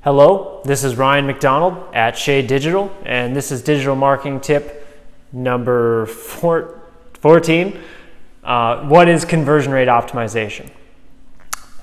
Hello, this is Ryan McDonald at Shade Digital, and this is digital marketing tip number 14. What is conversion rate optimization?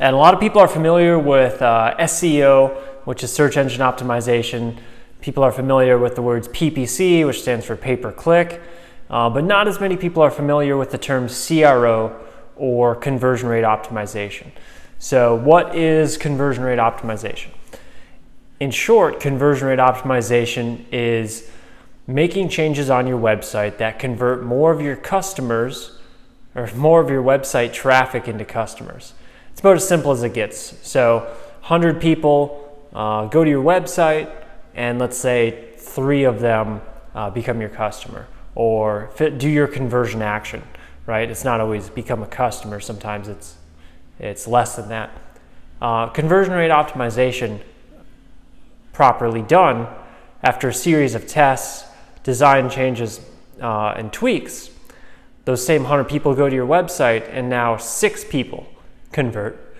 And a lot of people are familiar with SEO, which is search engine optimization. People are familiar with the words PPC, which stands for pay-per-click, but not as many people are familiar with the term CRO, or conversion rate optimization. So what is conversion rate optimization? In short, conversion rate optimization is making changes on your website that convert more of your customers or more of your website traffic into customers. It's about as simple as it gets. So 100 people go to your website, and let's say 3 of them become your customer, or do your conversion action, right? It's not always become a customer. Sometimes it's less than that. Conversion rate optimization, properly done, after a series of tests, design changes, and tweaks, those same 100 people go to your website, and now 6 people convert.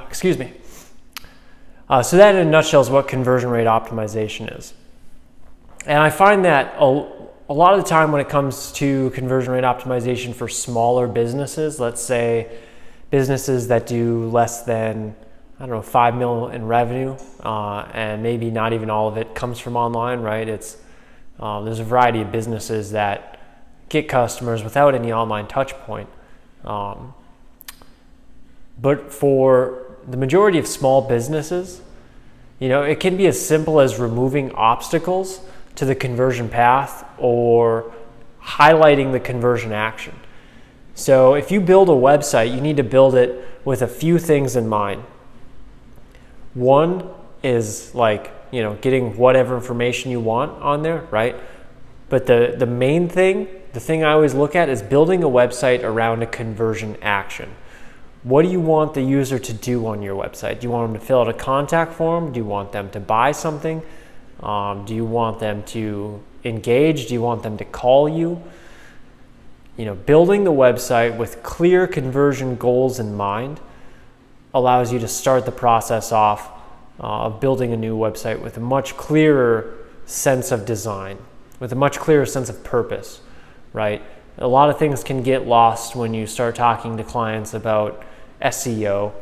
Excuse me. So that in a nutshell is what conversion rate optimization is. And I find that a lot of the time when it comes to conversion rate optimization for smaller businesses, let's say businesses that do less than, I don't know, 5 million in revenue, and maybe not even all of it comes from online, right? There's a variety of businesses that get customers without any online touch point. But for the majority of small businesses, it can be as simple as removing obstacles to the conversion path or highlighting the conversion action. So if you build a website, you need to build it with a few things in mind. One is getting whatever information you want on there, right? But the main thing, the thing I always look at, is building a website around a conversion action. What do you want the user to do on your website? Do you want them to fill out a contact form? Do you want them to buy something? Do you want them to engage? Do you want them to call you? Building the website with clear conversion goals in mind allows you to start the process off of building a new website with a much clearer sense of design, with a much clearer sense of purpose, right? A lot of things can get lost when you start talking to clients about SEO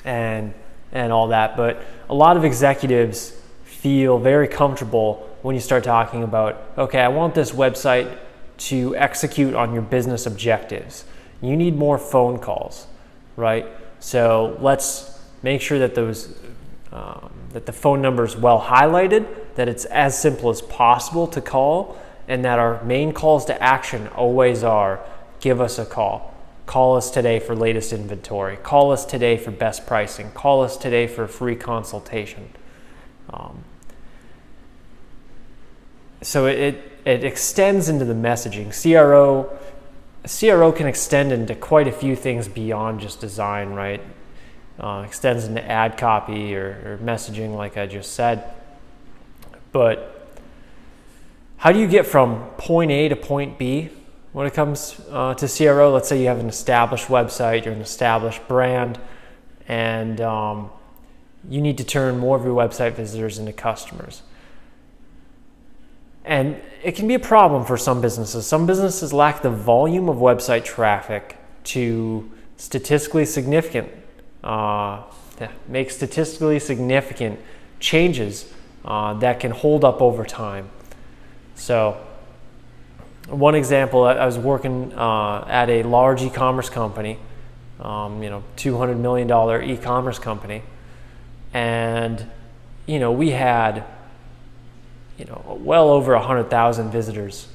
and all that, but a lot of executives feel very comfortable when you start talking about, okay, I want this website to execute on your business objectives. You need more phone calls, right? So let's make sure that that the phone number is well highlighted, that it's as simple as possible to call, and that our main calls to action always are: give us a call. Call us today for latest inventory. Call us today for best pricing. Call us today for a free consultation. So it extends into the messaging. CRO can extend into quite a few things beyond just design, right? Extends into ad copy or messaging, like I just said. But how do you get from point A to point B when it comes to CRO? Let's say you have an established website, you're an established brand, and you need to turn more of your website visitors into customers. And it can be a problem for some businesses. Some businesses lack the volume of website traffic to make statistically significant changes that can hold up over time. So one example, I was working at a large e-commerce company, $200 million e-commerce company, and we had well over 100,000 visitors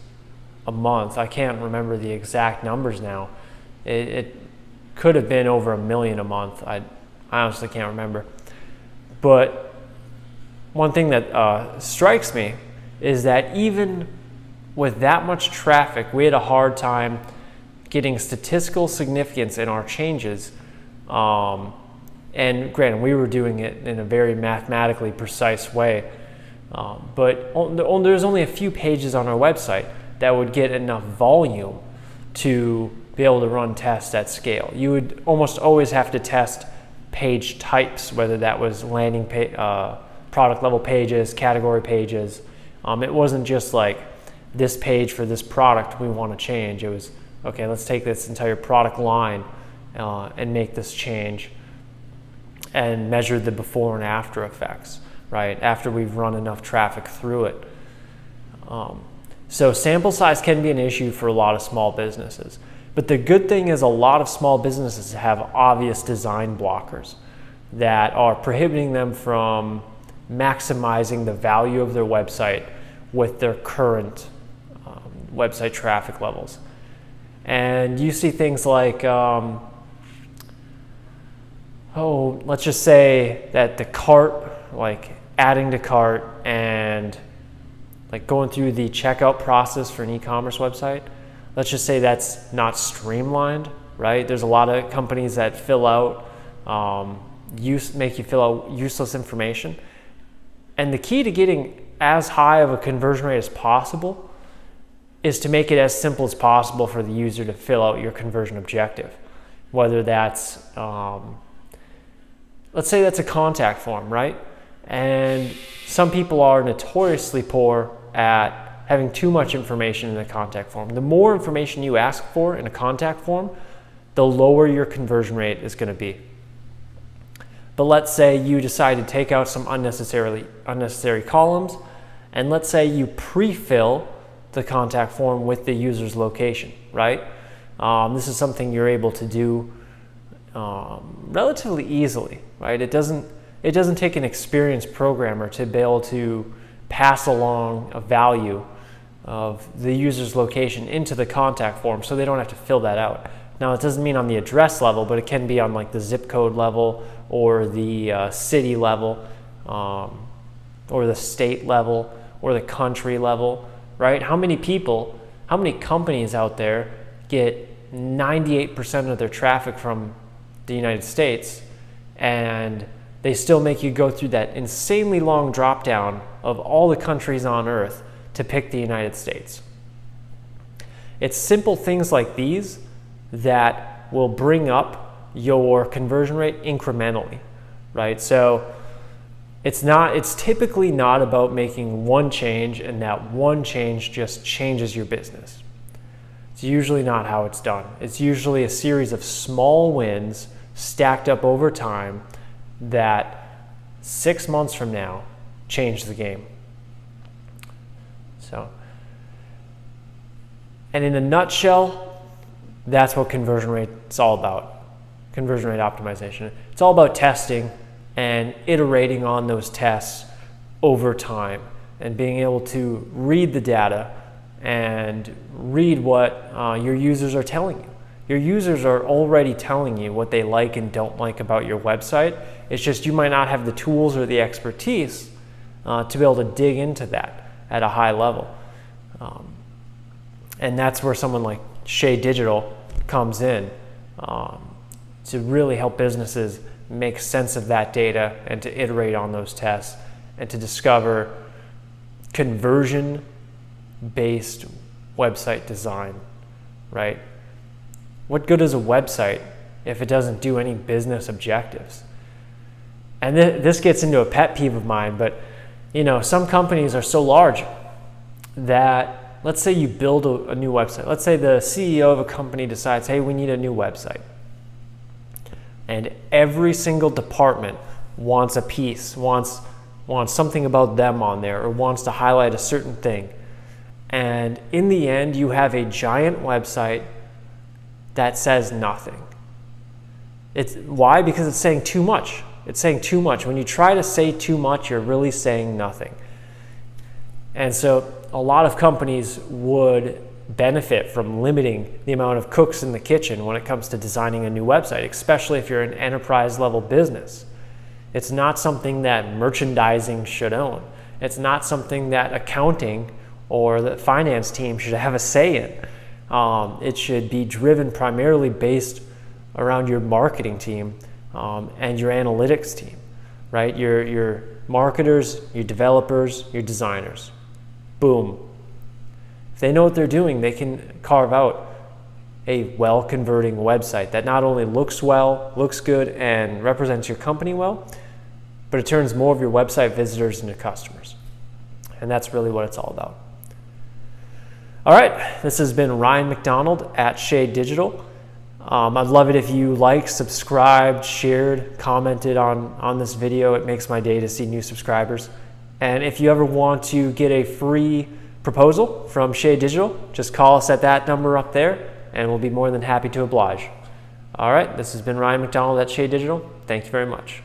a month. I can't remember the exact numbers now. It could have been over 1 million a month. I honestly can't remember. But one thing that strikes me is that even with that much traffic, we had a hard time getting statistical significance in our changes. And granted, we were doing it in a very mathematically precise way. But there's only a few pages on our website that would get enough volume to be able to run tests at scale. You would almost always have to test page types, whether that was landing product level pages, category pages. It wasn't just like this page for this product we want to change. It was, okay, let's take this entire product line and make this change and measure the before and after effects, right? After we've run enough traffic through it. So sample size can be an issue for a lot of small businesses. But the good thing is a lot of small businesses have obvious design blockers that are prohibiting them from maximizing the value of their website with their current website traffic levels. And you see things like, let's just say that the cart, like adding to cart and like going through the checkout process for an e-commerce website, let's just say that's not streamlined, right? There's a lot of companies that fill out, make you fill out useless information. And the key to getting as high of a conversion rate as possible is to make it as simple as possible for the user to fill out your conversion objective. Whether that's, let's say that's a contact form, right? And some people are notoriously poor at having too much information in the contact form. The more information you ask for in a contact form, the lower your conversion rate is going to be. But let's say you decide to take out some unnecessary columns, and let's say you pre-fill the contact form with the user's location, right? This is something you're able to do relatively easily, right? It doesn't take an experienced programmer to be able to pass along a value of the user's location into the contact form so they don't have to fill that out. Now, it doesn't mean on the address level, but it can be on like the zip code level or the city level or the state level or the country level, right? How many companies out there get 98% of their traffic from the United States, and they still make you go through that insanely long drop down of all the countries on earth to pick the United States? It's simple things like these that will bring up your conversion rate incrementally, right? So it's typically not about making one change and that one change just changes your business. It's usually not how it's done. It's usually a series of small wins stacked up over time that 6 months from now change the game. And in a nutshell, that's what conversion rate is all about. Conversion rate optimization. It's all about testing and iterating on those tests over time and being able to read the data and read what your users are telling you. Your users are already telling you what they like and don't like about your website. It's just you might not have the tools or the expertise to be able to dig into that at a high level. And that's where someone like Shea Digital comes in to really help businesses make sense of that data and to iterate on those tests and to discover conversion-based website design, right? What good is a website if it doesn't do any business objectives? And this gets into a pet peeve of mine, but you know, some companies are so large that, let's say you build a new website. Let's say the CEO of a company decides, hey, we need a new website. And every single department wants a piece, wants something about them on there, or wants to highlight a certain thing. And in the end, you have a giant website that says nothing. Why? Because it's saying too much. It's saying too much. When you try to say too much, you're really saying nothing. And so a lot of companies would benefit from limiting the amount of cooks in the kitchen when it comes to designing a new website, especially if you're an enterprise level business. It's not something that merchandising should own. It's not something that accounting or the finance team should have a say in. It should be driven primarily based around your marketing team and your analytics team, right? Your marketers, your developers, your designers. Boom. If they know what they're doing, they can carve out a well-converting website that not only looks well, looks good, and represents your company well, but it turns more of your website visitors into customers. And that's really what it's all about. All right, this has been Ryan McDonald at Shade Digital. I'd love it if you liked, subscribed, shared, commented on this video. It makes my day to see new subscribers. And if you ever want to get a free proposal from Shade Digital, just call us at that number up there, and we'll be more than happy to oblige. All right, this has been Ryan McDonald at Shade Digital. Thank you very much.